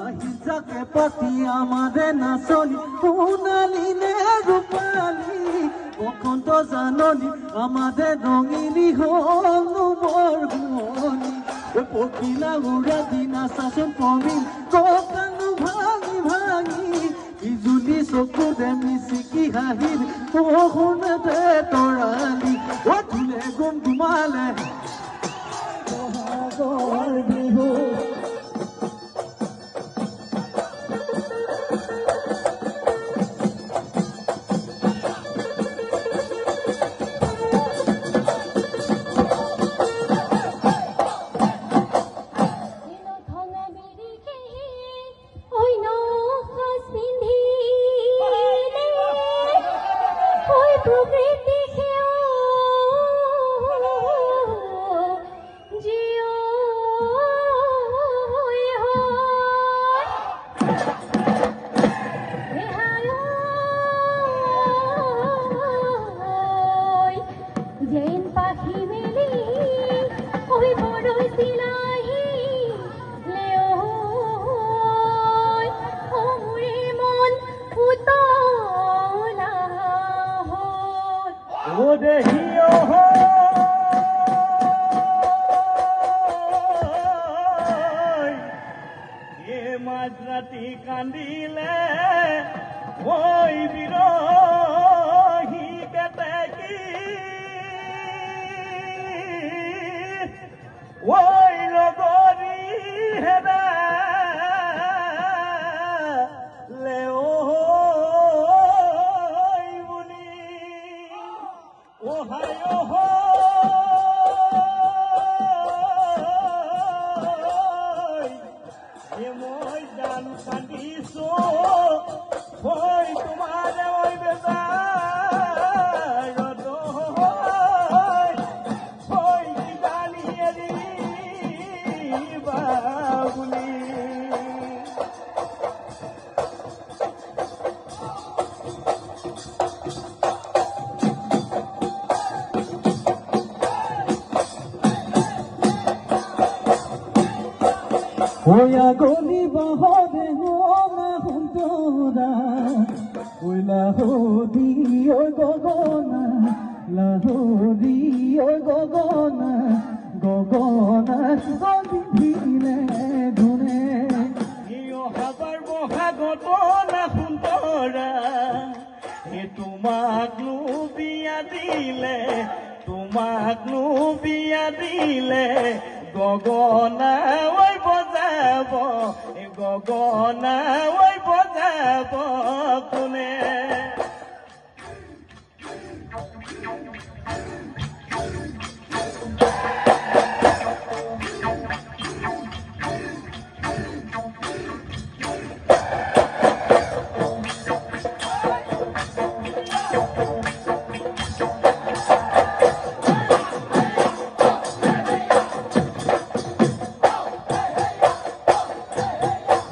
আহিজাকে পাতি আমাদেৰ নাচনি সোণালী নে ৰূপালী বসন্ত জাননী আমাদেৰ ৰঙিনী হল বৰ ঘুমনি পখিলা উৰা দিনা চাচোন প্ৰবীণ ককানো ভাঙি ভাঙি বিজুলী চকুৰে মিচিকি হাঁহিৰ বৰষুণতে তৰালি ধুলে গুম গুমালে বহাগৰ বিহু মাঝরাতি কান্দিলে ওই বিরহী কেতেকি ওই লগরি হেরা লেও বুনি ওহায় মই গান কান্দিছো ওই তোমার ওই বেজার ওই জানিয়ে দিবা বুলি Oya goli bahode hona huntora Ola hodi oy gogona La hodi oy gogona Gogona goli dhile dhune Iyo habar boha gotona huntora He tumak nu biya dile Tumak nu biya dile Gogona oy বজাব গগনা ওই বজাব কোনে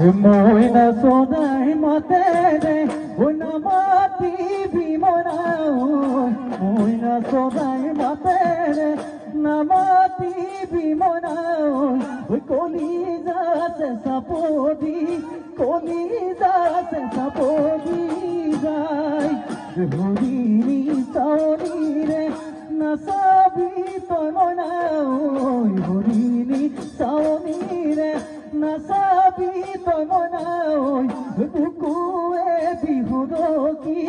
Moina sodai matere, una mati bimona. Moina sodai matere, na mati bimona. Koliza se sapodi, koliza se sapodi jai. Horini saonire, na sabi tomona. Horini saonire. Nasabi tomona oi buku e bihodoki